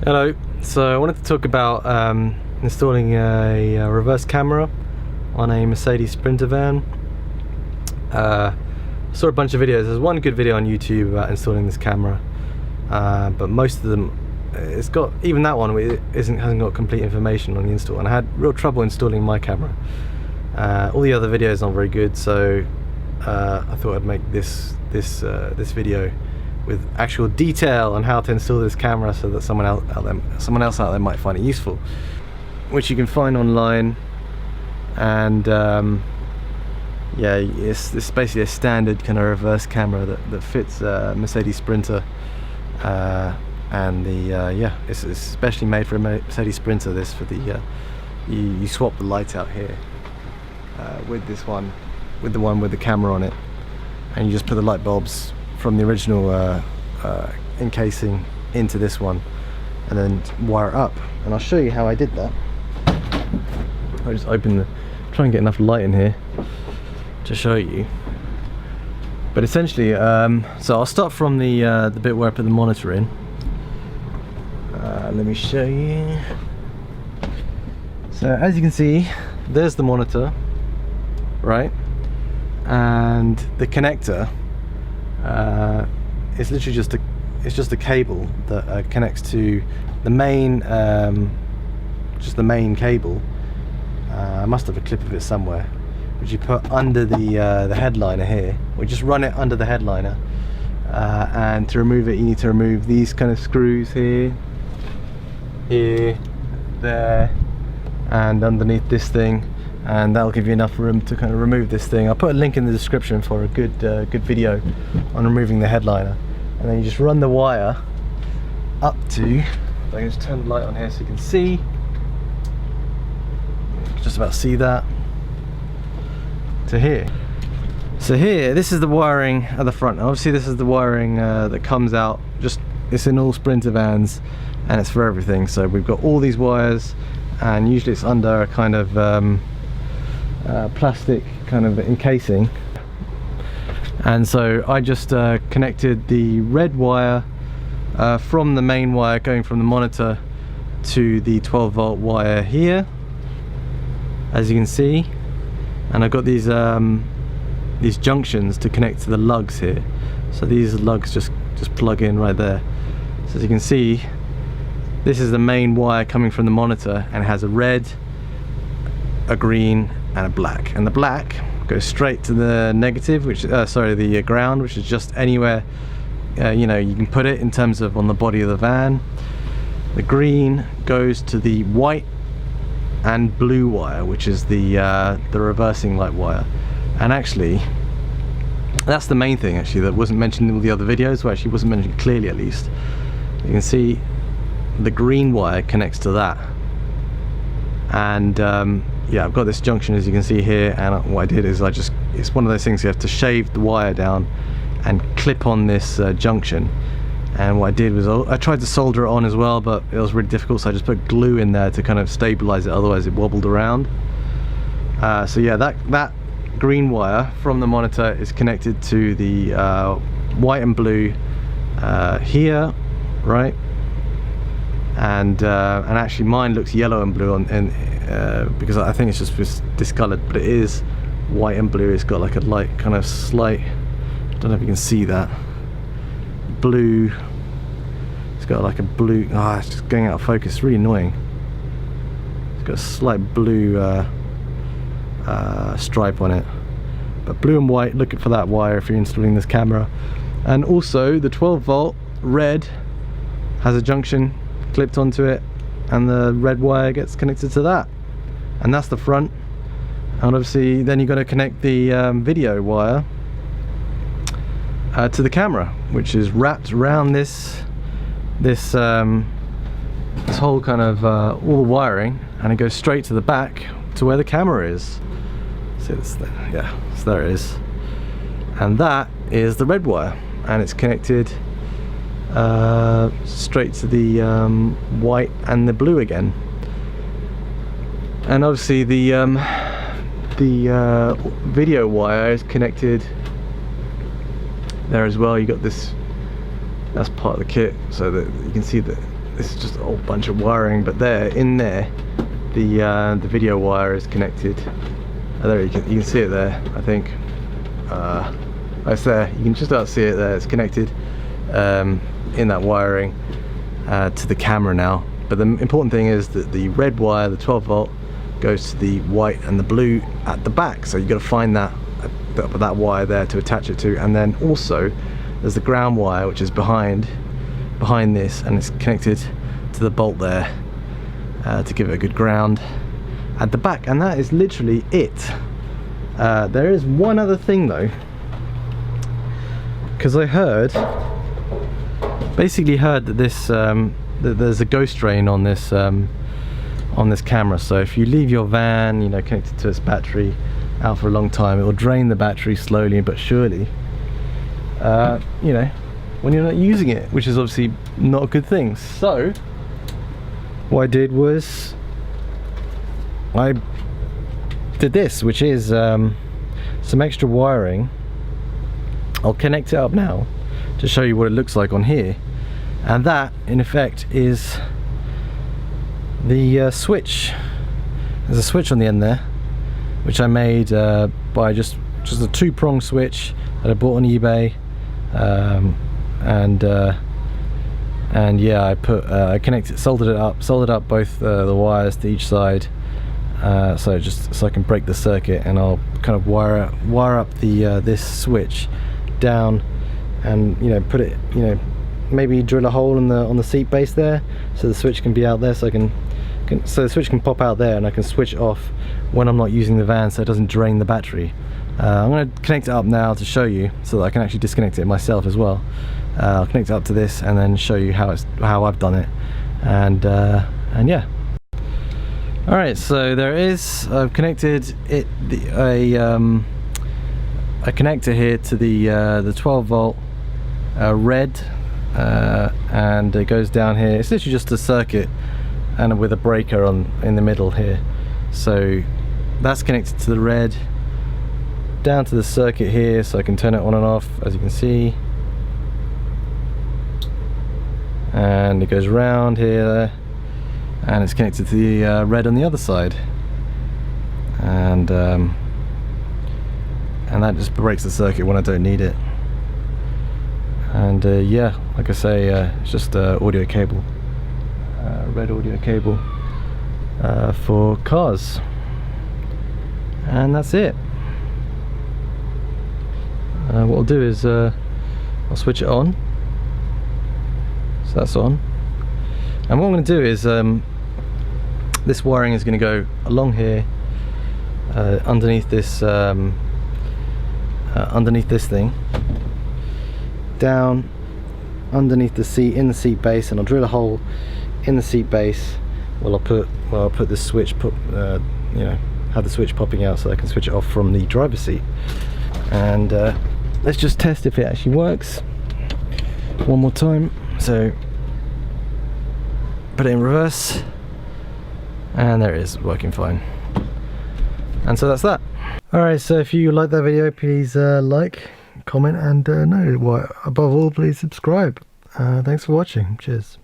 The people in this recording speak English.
Hello, so I wanted to talk about installing a reverse camera on a Mercedes Sprinter van. Saw a bunch of videos. There's one good video on YouTube about installing this camera, but most of them, it's got, even that one hasn't got complete information on the install, and I had real trouble installing my camera. All the other videos aren't very good, so I thought I'd make this video with actual detail on how to install this camera, so that someone else out there might find it useful, which you can find online. And yeah, it's basically a standard kind of reverse camera that fits Mercedes Sprinter, and yeah, it's especially made for a Mercedes Sprinter. This for the you swap the light out here with this one, with the one with the camera on it, and you just put the light bulbs from the original encasing into this one, and then wire it up. And I'll show you how I did that. I'll just try and get enough light in here to show you. But essentially, so I'll start from the bit where I put the monitor in. Let me show you. So as you can see, there's the monitor, right? And the connector, it's literally just a cable that connects to the main, just the main cable. I must have a clip of it somewhere, which you put under the headliner here. We just run it under the headliner, and to remove it, you need to remove these kind of screws here, there, and underneath this thing. And that'll give you enough room to kind of remove this thing. I'll put a link in the description for a good video on removing the headliner. And then you just run the wire up to, if I can just turn the light on here so you can see, you can just about see that, to here. So here, this is the wiring at the front. Obviously this is the wiring that comes out, it's in all Sprinter vans, and it's for everything. So we've got all these wires, and usually it's under a kind of plastic kind of encasing. And so I just connected the red wire from the main wire going from the monitor to the 12-volt wire here, as you can see. And I've got these junctions to connect to the lugs here. So these lugs just plug in right there. So as you can see, this is the main wire coming from the monitor, and it has a red, a green, and a black. And the black goes straight to the negative, which the ground, which is just anywhere you know you can put it in terms of on the body of the van. The green goes to the white and blue wire, which is the reversing light wire. And actually, that's the main thing actually that wasn't mentioned in all the other videos, or actually wasn't mentioned clearly at least. You can see the green wire connects to that. And yeah, I've got this junction, as you can see here, and what I did is it's one of those things you have to shave the wire down and clip on this junction. And what I did was I tried to solder it on as well, but it was really difficult, so I just put glue in there to kind of stabilize it, otherwise it wobbled around. So yeah, that green wire from the monitor is connected to the white and blue here, right? And actually mine looks yellow and blue because I think it's just discolored, but it is white and blue. It's got like a light kind of slight, I don't know if you can see that, blue. It's got like a blue, it's just going out of focus, it's really annoying. It's got a slight blue stripe on it, but blue and white, look for that wire if you're installing this camera. And also the 12-volt red has a junction clipped onto it, and the red wire gets connected to that, and that's the front. And obviously then you've got to connect the video wire to the camera, which is wrapped around this whole kind of all the wiring, and it goes straight to the back to where the camera is. See this there? Yeah, so there it is, and that is the red wire, and it's connected straight to the white and the blue again. And obviously the video wire is connected there as well. You got this, that's part of the kit, so that you can see that this is just a whole bunch of wiring, but in there the video wire is connected. There you can see it there, I think. It's there, you can just about see it there. It's connected in that wiring to the camera now. But the important thing is that the red wire, the 12 volt, goes to the white and the blue at the back. So you've got to find that wire there to attach it to. And then also there's the ground wire, which is behind this, and it's connected to the bolt there to give it a good ground at the back. And that is literally it. There is one other thing though, because I basically heard that this that there's a ghost drain on this camera. So if you leave your van, you know, connected to its battery out for a long time, it will drain the battery slowly but surely, you know, when you're not using it, which is obviously not a good thing. So what I did was I did this, which is some extra wiring. I'll connect it up now to show you what it looks like on here, and that in effect is the switch. There's a switch on the end there, which I made by just a 2-prong switch that I bought on eBay, and yeah, I connected, soldered up both the wires to each side, so I can break the circuit, and I'll kind of wire up the this switch down, and you know, put it, you know, maybe drill a hole in on the seat base there, so the switch can be out there, so so the switch can pop out there, and I can switch it off when I'm not using the van, so it doesn't drain the battery. I'm going to connect it up now to show you, so that I can actually disconnect it myself as well. I'll connect it up to this and then show you how I've done it, and yeah. All right, so there it is. I've connected it a connector here to the 12 volt red, and it goes down here. It's literally just a circuit, and with a breaker in the middle here. So that's connected to the red, down to the circuit here, so I can turn it on and off, as you can see. And it goes around here, and it's connected to the red on the other side, and that just breaks the circuit when I don't need it. And yeah, like I say, it's just audio cable, red audio cable for cars, and that's it. What I'll do is I'll switch it on, so that's on, and what I'm going to do is this wiring is going to go along here, underneath this thing, down underneath the seat, in the seat base, and I'll drill a hole in the seat base. I'll put this switch, you know, have the switch popping out, so I can switch it off from the driver's seat. And let's just test if it actually works one more time. So put it in reverse, and there it is, working fine. And so that's that. Alright, so if you like that video, please like, comment, and above all, please subscribe. Thanks for watching. Cheers.